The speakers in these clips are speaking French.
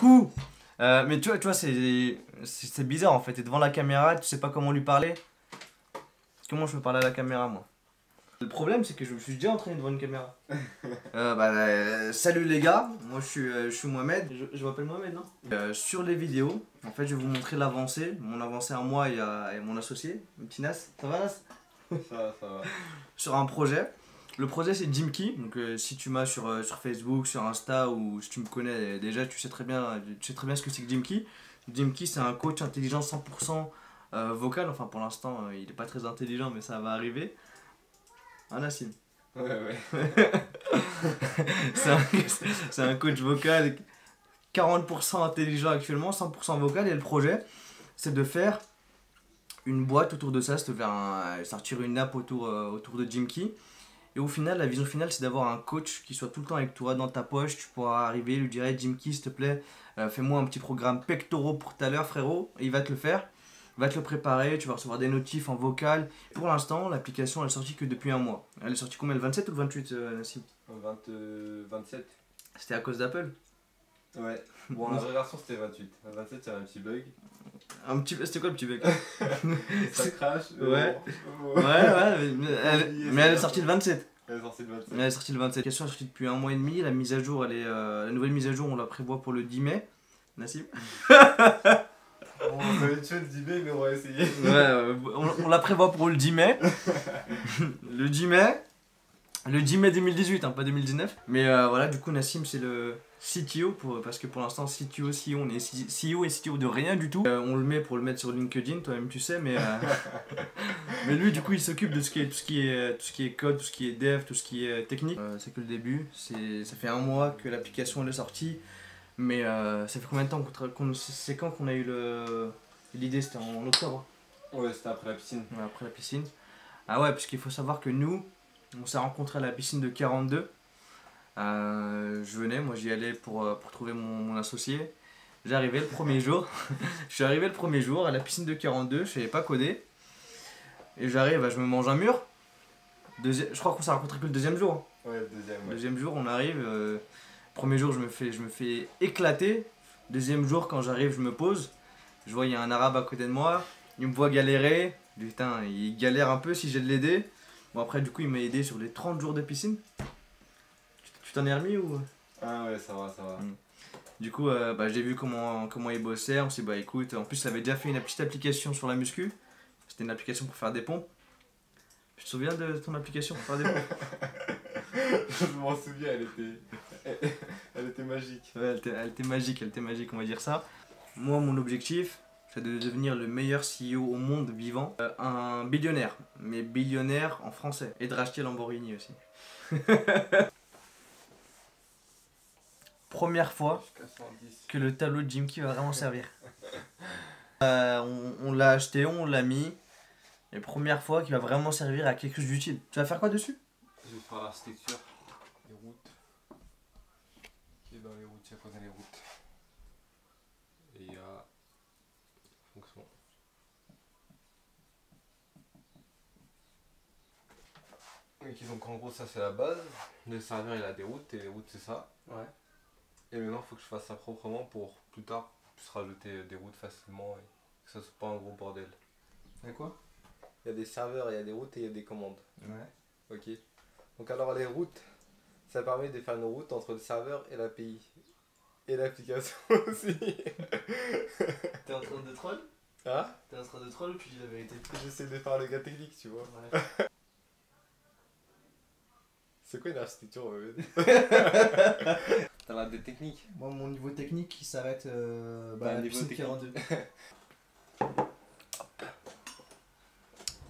coup, mais tu vois c'est bizarre en fait. T'es devant la caméra, tu sais pas comment lui parler. Comment je peux parler à la caméra moi? Le problème c'est que je me suis déjà entraîné devant une caméra. Salut les gars, moi je suis Mohamed. Je m'appelle Mohamed, non? Sur les vidéos, en fait je vais vous montrer l'avancée, mon avancée à moi et mon associé, le petit Nas. Ça va Nas? Ça va. Sur un projet. Le projet c'est Jimkey, donc si tu m'as sur Facebook, sur Insta ou si tu me connais déjà, tu sais très bien ce que c'est que Jimkey. Jimkey c'est un coach intelligent 100% vocal, enfin pour l'instant il est pas très intelligent mais ça va arriver. Ah Nassim. Ouais. C'est un coach vocal 40% intelligent actuellement, 100% vocal et le projet c'est de faire une boîte autour de ça, c'est de faire sortir une app autour de Jimkey. Et au final, la vision finale, c'est d'avoir un coach qui soit tout le temps avec toi dans ta poche. Tu pourras arriver, lui dire hey, Jimkey, s'il te plaît, fais-moi un petit programme pectoraux pour tout à l'heure, frérot. Et il va te le faire, il va te le préparer. Tu vas recevoir des notifs en vocal. Pour l'instant, l'application, elle est sortie que depuis un mois. Elle est sortie combien, le 27 ou le 28, Nassim? 27. C'était à cause d'Apple? Ouais. Bon, la vraie version c'était 28. La 27, il y a un petit bug. C'était quoi le petit bec? Ça crache. Ouais. Oh. Ouais, mais elle est sortie le 27. Elle est sortie le 27. Elle est sortie le 27. L'application est sortie depuis un mois et demi. La mise à jour, la nouvelle mise à jour, on la prévoit pour le 10 mai. Nassim? On va être chaud le 10 mai, mais on va essayer. Ouais, on la prévoit pour le 10 mai. Le 10 mai. Le 10 mai 2018, hein, pas 2019. Mais voilà, du coup, Nassim, c'est le CTO, parce que pour l'instant, CTO, CEO, on est CEO et CTO de rien du tout. On le met pour le mettre sur LinkedIn, toi-même tu sais, mais mais lui, du coup, il s'occupe de tout ce qui est code, tout ce qui est dev, tout ce qui est technique. C'est que le début, ça fait un mois que l'application elle est sortie, mais ça fait combien de temps c'est quand qu'on a eu l'idée? C'était en octobre. Ouais, c'était après la piscine. Ouais, après la piscine. Ah ouais, parce qu'il faut savoir que nous, on s'est rencontrés à la piscine de 42. Je venais, moi j'y allais pour trouver mon associé. J'arrivais le premier jour. Je suis arrivé le premier jour à la piscine de 42, je savais pas coder. Et j'arrive, je me mange un mur. Je crois qu'on s'est rencontrés que le deuxième jour. Ouais, le deuxième. Ouais. Deuxième jour, on arrive. Premier jour, je me fais éclater. Deuxième jour, quand j'arrive, je me pose. Je vois, il y a un arabe à côté de moi. Il me voit galérer. Putain, il galère un peu si j'ai de l'aider. Bon, après, du coup, il m'a aidé sur les 30 jours de piscine. Tu t'en es remis ou? Ah ouais, ça va. Du coup, j'ai vu comment il bossait. On s'est dit, bah écoute, en plus, il avait déjà fait une petite application sur la muscu. C'était une application pour faire des pompes. Tu te souviens de ton application pour faire des pompes? Je m'en souviens, elle était magique. Ouais, elle était magique, on va dire ça. Moi, mon objectif, c'est de devenir le meilleur CEO au monde vivant. Un billionnaire, mais billionnaire en français. Et de racheter Lamborghini aussi. Première fois que le tableau de Jimkey va vraiment servir. On l'a acheté, on l'a mis. Et première fois qu'il va vraiment servir à quelque chose d'utile. Tu vas faire quoi dessus? Je vais faire l'architecture, les routes. Et dans les routes, il y a quoi dans les routes? Et il y a fonction. Ok, donc en gros, ça c'est la base. Le serveur il a des routes et les routes c'est ça. Ouais. Et maintenant, il faut que je fasse ça proprement pour plus tard puisse rajouter des routes facilement et que ça soit pas un gros bordel. Et quoi? Il y a des serveurs, il y a des routes et il y a des commandes. Ouais. Ok. Donc alors les routes, ça permet de faire une route entre le serveur et l'API. Et l'application aussi. T'es en train de troll? Hein? T'es en train de troll ou tu dis la vérité? J'essaie de faire le gars technique, tu vois. Ouais. C'est quoi une architecture T'as l'air des techniques. Moi, mon niveau technique, il s'arrête Bah, à la niveau piscine technique. 42.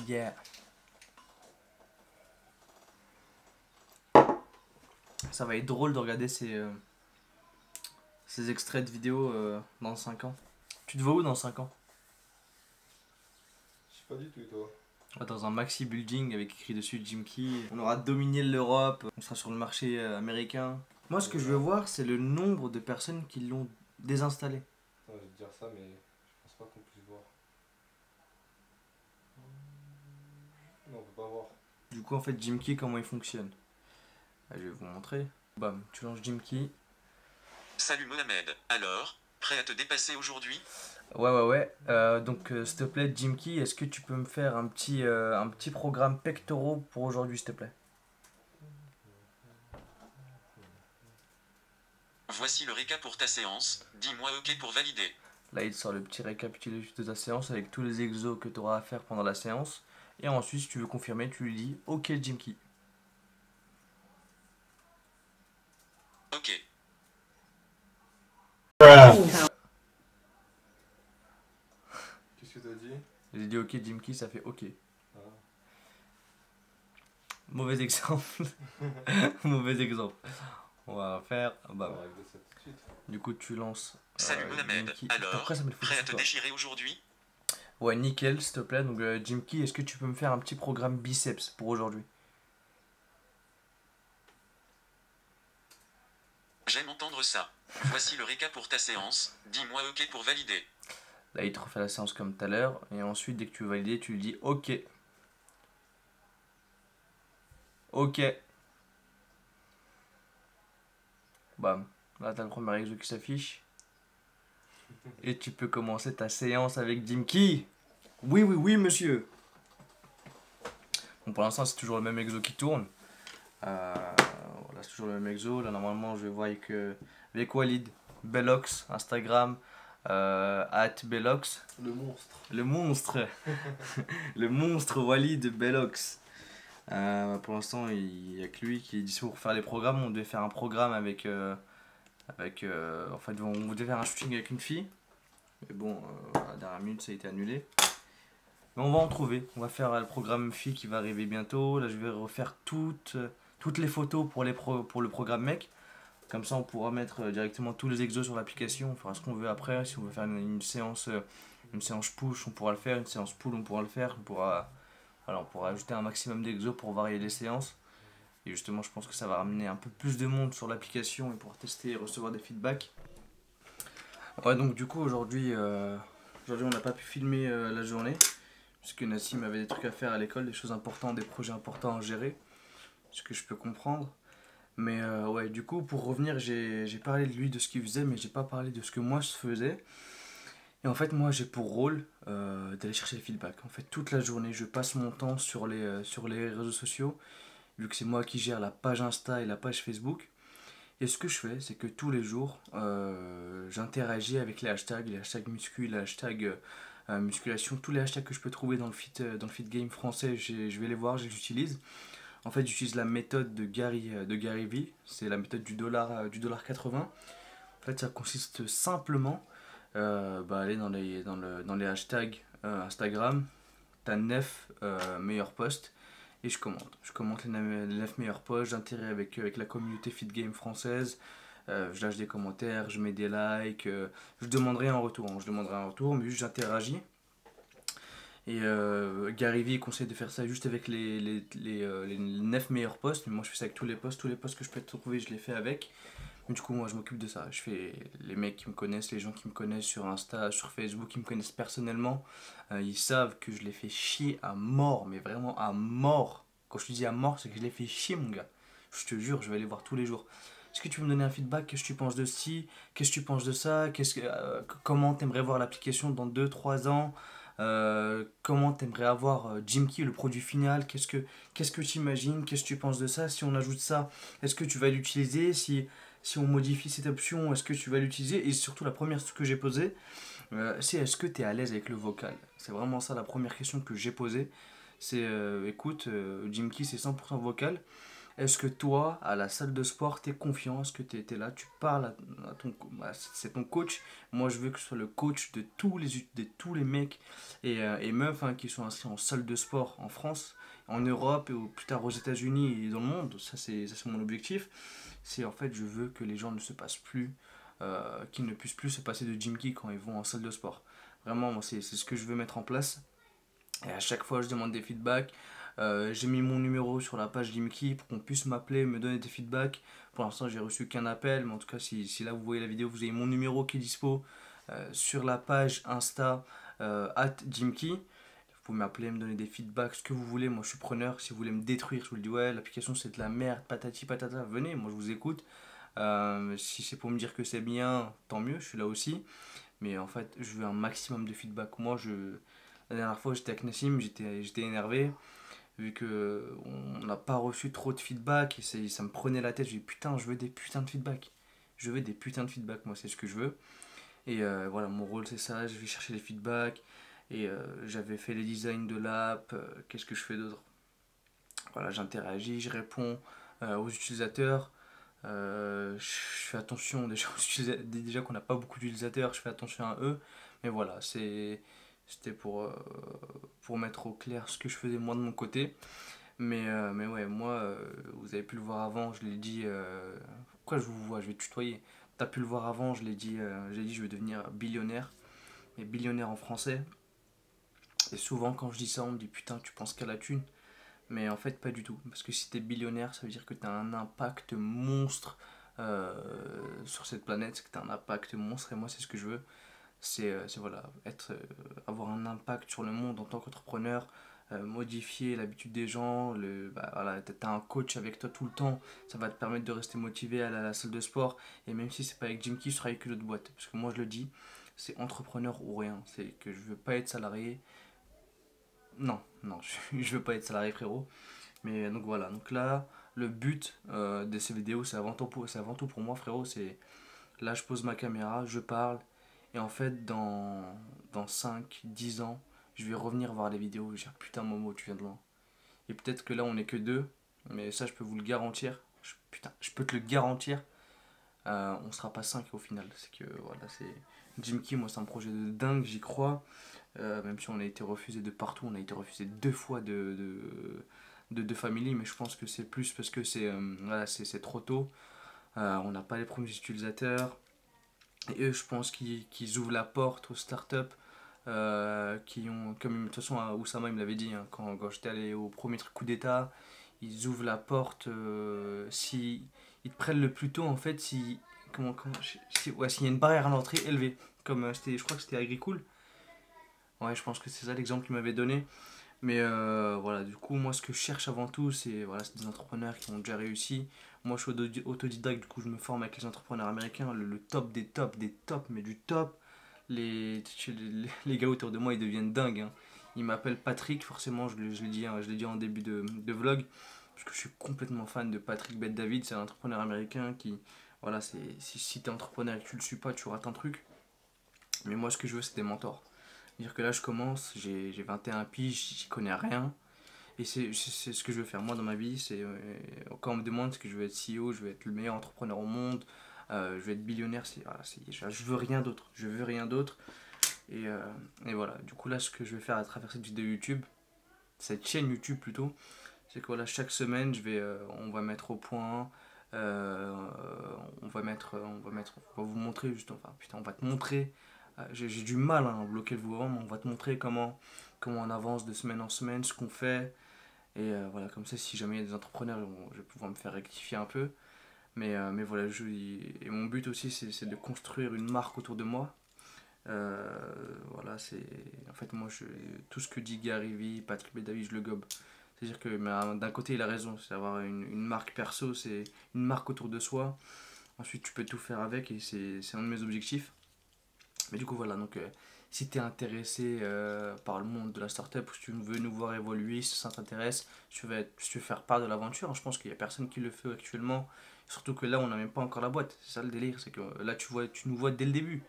Yeah. Ça va être drôle de regarder ces extraits de vidéos dans 5 ans. Tu te vois où dans 5 ans? Je sais pas du tout, toi. Dans un maxi building avec écrit dessus Jimkey. On aura dominé l'Europe, on sera sur le marché américain. Moi, ce que je veux voir, c'est le nombre de personnes qui l'ont désinstallé. Attends, je vais te dire ça, mais je pense pas qu'on puisse voir. Non, on peut pas voir. Du coup, en fait, Jimkey, comment il fonctionne? Je vais vous montrer. Bam, tu lances Jimkey. Salut Mohamed, alors, prêt à te dépasser aujourd'hui? Ouais. Donc, s'il te plaît, Jimky, est-ce que tu peux me faire un petit programme pectoraux pour aujourd'hui, s'il te plaît? Voici le récap pour ta séance, dis-moi ok pour valider. Là, il te sort le petit récapitulatif de ta séance avec tous les exos que tu auras à faire pendant la séance. Et ensuite, si tu veux confirmer, tu lui dis OK, Jimky. Ok. Qu'est-ce que t'as dit? J'ai dit OK, Jimky, ça fait OK. Ah. Mauvais exemple. Mauvais exemple. On va faire. Bah, On règle ça tout de suite. du coup, tu lances. Salut Mohamed, Jimky. alors, Après, ça me le fout prêt à sur te toi. déchirer aujourd'hui? Ouais, nickel, s'il te plaît. Donc, Jimky, est-ce que tu peux me faire un petit programme biceps pour aujourd'hui? J'aime entendre ça. Voici le récap pour ta séance, dis-moi ok pour valider. Là, il te refait la séance comme tout à l'heure. Et ensuite, dès que tu veux valider, tu lui dis OK. OK. Bam. Là, t'as le premier exo qui s'affiche. Et tu peux commencer ta séance avec Jimky. Oui, monsieur. Bon, pour l'instant, c'est toujours le même exo qui tourne. Voilà, c'est toujours le même exo. Là, normalement, je vais voir avec Walid, Bellox, Instagram, @Bellox. Le monstre. Le monstre. Le monstre Walid Bellox. Pour l'instant, il n'y a que lui qui est dispo pour faire les programmes. On devait faire un programme en fait, on devait faire un shooting avec une fille. Mais bon, à la dernière minute, ça a été annulé. Mais on va en trouver. On va faire le programme fille qui va arriver bientôt. Là, je vais refaire toutes les photos pour le programme mec. Comme ça, on pourra mettre directement tous les exos sur l'application. On fera ce qu'on veut après. Si on veut faire une séance push, on pourra le faire. Une séance pull, on pourra le faire. On pourra ajouter un maximum d'exos pour varier les séances. Et justement, je pense que ça va ramener un peu plus de monde sur l'application et pouvoir tester et recevoir des feedbacks. Ouais, donc du coup, aujourd'hui, on n'a pas pu filmer la journée. Puisque Nassim avait des trucs à faire à l'école, des choses importantes, des projets importants à gérer. Ce que je peux comprendre. Mais ouais, du coup, pour revenir, j'ai parlé de lui, de ce qu'il faisait, mais j'ai pas parlé de ce que moi je faisais. Et en fait, moi, j'ai pour rôle d'aller chercher le feedback. En fait, toute la journée, je passe mon temps sur les réseaux sociaux, vu que c'est moi qui gère la page Insta et la page Facebook. Et ce que je fais, c'est que tous les jours, j'interagis avec les hashtags muscu, les hashtags musculation, tous les hashtags que je peux trouver dans le fit game français, je vais les voir, je les utilise. En fait, j'utilise la méthode de Gary Vee, c'est la méthode du dollar 80. En fait, ça consiste simplement aller dans les hashtags Instagram, t'as 9 meilleurs posts et je commente. Je commente les 9 meilleurs posts, j'interagie avec la communauté Fit Game française, je lâche des commentaires, je mets des likes, je demanderai un retour, mais juste j'interagis. Et Gary Vee conseille de faire ça juste avec les 9 meilleurs posts, mais moi je fais ça avec tous les posts que je peux trouver, je les fais avec. Mais du coup, moi je m'occupe de ça. Je fais les mecs qui me connaissent, les gens qui me connaissent sur Insta, sur Facebook, qui me connaissent personnellement, ils savent que je les fais chier à mort, mais vraiment à mort. Quand je te dis à mort, c'est que je les fais chier, mon gars. Je te jure, je vais les voir tous les jours. Est-ce que tu peux me donner un feedback? Qu'est-ce que tu penses de ci? Qu'est-ce que tu penses de ça? Comment t'aimerais voir l'application dans 2 3 ans? Comment t'aimerais avoir Jimky, le produit final? Qu'est-ce que tu imagines? Qu'est-ce que tu penses de ça? Si on ajoute ça, est-ce que tu vas l'utiliser? Si on modifie cette option, est-ce que tu vas l'utiliser? Et surtout, la première question que j'ai posée, c'est est-ce que tu es à l'aise avec le vocal? C'est vraiment ça la première question que j'ai posée. C'est écoute, Jimky, c'est 100% vocal. Est-ce que toi, à la salle de sport, t'es confiant? Est-ce que t'es là, tu parles à c'est ton coach. Moi, je veux que ce soit le coach de tous les mecs et meufs qui sont inscrits en salle de sport en France, en Europe et plus tard aux États-Unis et dans le monde. Ça, c'est mon objectif. C'est en fait, je veux que les gens ne se passent plus, qu'ils ne puissent plus se passer de Jimky quand ils vont en salle de sport. Vraiment, moi, c'est ce que je veux mettre en place. Et à chaque fois, je demande des feedbacks. J'ai mis mon numéro sur la page Jimky pour qu'on puisse m'appeler, me donner des feedbacks. Pour l'instant, j'ai reçu qu'un appel, mais en tout cas, si là vous voyez la vidéo, vous avez mon numéro qui est dispo sur la page Insta @Jimky. Vous pouvez m'appeler, me donner des feedbacks, ce que vous voulez. Moi, je suis preneur. Si vous voulez me détruire, je vous le dis, ouais, l'application c'est de la merde, patati patata, venez, moi je vous écoute. Si c'est pour me dire que c'est bien, tant mieux, je suis là aussi. Mais en fait, je veux un maximum de feedback. La dernière fois, j'étais avec Nassim, j'étais énervé, vu que on n'a pas reçu trop de feedback, et ça me prenait la tête. J'ai dit, putain, je veux des putains de feedback. Je veux des putains de feedback, moi, c'est ce que je veux. Et voilà, mon rôle, c'est ça, je vais chercher les feedbacks. Et j'avais fait les designs de l'app, qu'est-ce que je fais d'autre? Voilà, j'interagis, je réponds aux utilisateurs. Je fais attention déjà, déjà qu'on n'a pas beaucoup d'utilisateurs, je fais attention à eux. Mais voilà, c'était pour mettre au clair ce que je faisais moi de mon côté. Mais ouais, moi, vous avez pu le voir avant, je l'ai dit. Pourquoi je vous vois? Je vais te tutoyer. T'as pu le voir avant, je l'ai dit, je veux devenir billionnaire. Mais billionnaire en français. Et souvent, quand je dis ça, on me dit putain, tu penses qu'à la thune. Mais en fait, pas du tout. Parce que si t'es billionnaire, ça veut dire que t'as un impact monstre euh, sur cette planète, c'est que t'as un impact monstre. Et moi, c'est ce que je veux. Voilà, avoir un impact sur le monde en tant qu'entrepreneur, modifier l'habitude des gens. Voilà, t'as un coach avec toi tout le temps, ça va te permettre de rester motivé à aller à la salle de sport. Et même si c'est pas avec Jim Key, je travaille avec une autre boîte. Parce que moi, je le dis, c'est entrepreneur ou rien. C'est que je veux pas être salarié. Non, non, je veux pas être salarié, frérot. Mais donc voilà, donc là, le but de ces vidéos, c'est avant tout pour moi, frérot. C'est là, je pose ma caméra, je parle. Et en fait, dans 5 10 ans, je vais revenir voir les vidéos. Je vais dire, putain, Momo, tu viens de loin. Et peut-être que là, on est que deux. Mais ça, je peux vous le garantir. Putain, je peux te le garantir. On sera pas 5 au final. C'est que voilà, c'est. Jim Key, moi, c'est un projet de dingue, j'y crois. Même si on a été refusé de partout, on a été refusé 2 fois de Family. Mais je pense que c'est plus parce que voilà, c'est trop tôt. On n'a pas les premiers utilisateurs. Et eux, je pense qu'ils ouvrent la porte aux startups comme de toute façon, Oussama il me l'avait dit, hein, quand j'étais allé au premier coup d'État, ils ouvrent la porte si ils te prennent le plus tôt en fait, ouais, s'il y a une barrière à l'entrée élevée, comme je crois que c'était Agricool. Ouais, je pense que c'est ça l'exemple qu'il m'avait donné. Mais voilà, du coup, moi, ce que je cherche avant tout, c'est des entrepreneurs qui ont déjà réussi. Moi, je suis autodidacte, du coup, je me forme avec les entrepreneurs américains, le top des tops, mais du top. Les gars autour de moi, ils deviennent dingues, hein. Ils m'appellent Patrick, forcément, je l'ai dit, hein, je l'ai dit en début de vlog, parce que je suis complètement fan de Patrick Bet-David. C'est un entrepreneur américain qui, voilà, si t'es entrepreneur et que tu le suis pas, tu rates un truc. Mais moi, ce que je veux, c'est des mentors. Dire que là, je commence, j'ai 21 piges, j'y connais rien. Et c'est ce que je veux faire moi dans ma vie. Quand on me demande ce que je veux être CEO, je veux être le meilleur entrepreneur au monde, je veux être billionnaire, je veux rien d'autre. Je veux rien d'autre. Et voilà, du coup là ce que je vais faire à travers cette vidéo YouTube, cette chaîne YouTube plutôt, c'est que voilà, chaque semaine on va mettre au point, on va vous montrer juste, enfin putain on va te montrer, j'ai du mal à bloquer le volant, mais on va te montrer comment on avance de semaine en semaine, ce qu'on fait. Et voilà, comme ça, si jamais il y a des entrepreneurs, je vais pouvoir me faire rectifier un peu. Mais voilà, et mon but aussi, c'est de construire une marque autour de moi. Voilà, en fait, moi, tout ce que dit Gary Vee, Patrick Bet-David, je le gobe. C'est-à-dire que d'un côté, il a raison, c'est avoir une marque perso, c'est une marque autour de soi. Ensuite, tu peux tout faire avec, et c'est un de mes objectifs. Mais du coup, voilà, donc si tu es intéressé par le monde de la startup, ou si tu veux nous voir évoluer, si ça t'intéresse, si tu veux faire part de l'aventure, hein, je pense qu'il n'y a personne qui le fait actuellement. Surtout que là, on n'a même pas encore la boîte. C'est ça le délire, c'est que là, tu nous vois dès le début.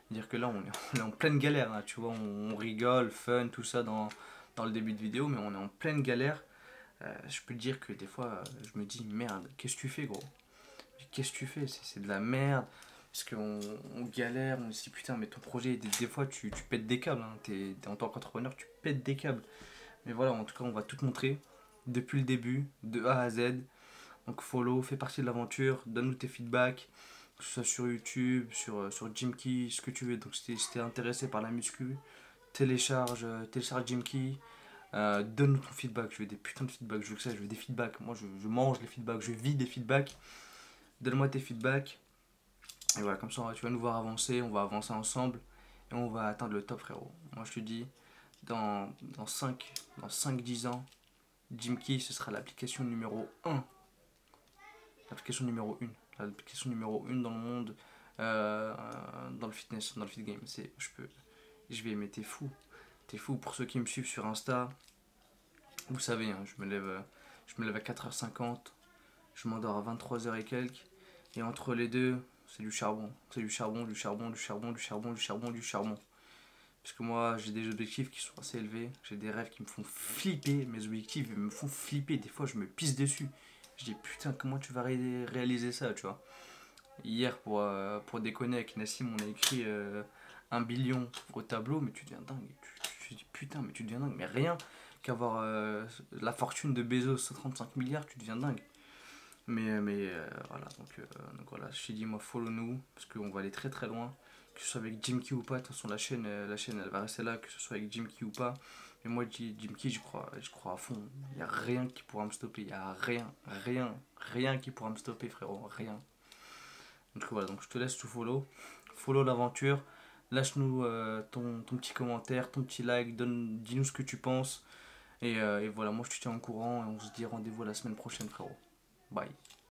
C'est-à-dire que là, on est en pleine galère, là, tu vois, on rigole, fun, tout ça dans le début de vidéo, mais on est en pleine galère. Je peux te dire que des fois, je me dis, merde, qu'est-ce que tu fais, gros? Qu'est-ce que tu fais? C'est de la merde. Parce on galère, on se dit putain, mais ton projet, des fois tu pètes des câbles, hein. En tant qu'entrepreneur, tu pètes des câbles. Mais voilà, en tout cas, on va tout te montrer depuis le début, de A à Z. Donc, follow, fais partie de l'aventure, donne-nous tes feedbacks, que ce soit sur YouTube, sur Jimkey, ce que tu veux. Donc, si t'es intéressé par la muscu, télécharge Jimkey. Donne-nous ton feedback. Je veux des putains de feedback. Je veux que ça, je veux des feedbacks. Moi, je mange les feedbacks, je vis des feedbacks. Donne-moi tes feedbacks. Et voilà, comme ça, tu vas nous voir avancer, on va avancer ensemble et on va atteindre le top, frérot. Moi, je te dis, dans 5 10 ans, Jimkey, ce sera l'application numéro 1. L'application numéro 1. l'application numéro 1 dans le monde dans le fitness, dans le fit game. Je vais aimer, t'es fou. T'es fou. Pour ceux qui me suivent sur Insta, vous savez, hein, je me lève à 4h50, je m'endors à 23h et quelques, et entre les deux, c'est du charbon. C'est du charbon, du charbon, du charbon, du charbon, du charbon, du charbon. Parce que moi, j'ai des objectifs qui sont assez élevés, j'ai des rêves qui me font flipper, mes objectifs ils me font flipper, des fois je me pisse dessus. Je dis putain, comment tu vas réaliser ça, tu vois. Hier, pour déconner avec Nassim, on a écrit 1 billion au tableau, mais tu deviens dingue. Tu dis putain, mais tu deviens dingue. Mais rien qu'avoir la fortune de Bezos, 135 milliards, tu deviens dingue. Voilà, donc voilà, je t'ai dit, moi, follow-nous, parce qu'on va aller très très loin. Que ce soit avec Jim Key ou pas, de toute façon, la chaîne elle va rester là, que ce soit avec Jim Key ou pas. Mais moi, Jim Key, je crois à fond. Il n'y a rien qui pourra me stopper. Il n'y a rien qui pourra me stopper, frérot. Rien. Donc voilà, donc je te laisse tout follow. Follow l'aventure. Lâche-nous ton petit commentaire, ton petit like. Dis-nous ce que tu penses. Et voilà, moi je te tiens au courant. Et on se dit rendez-vous la semaine prochaine, frérot. Bye.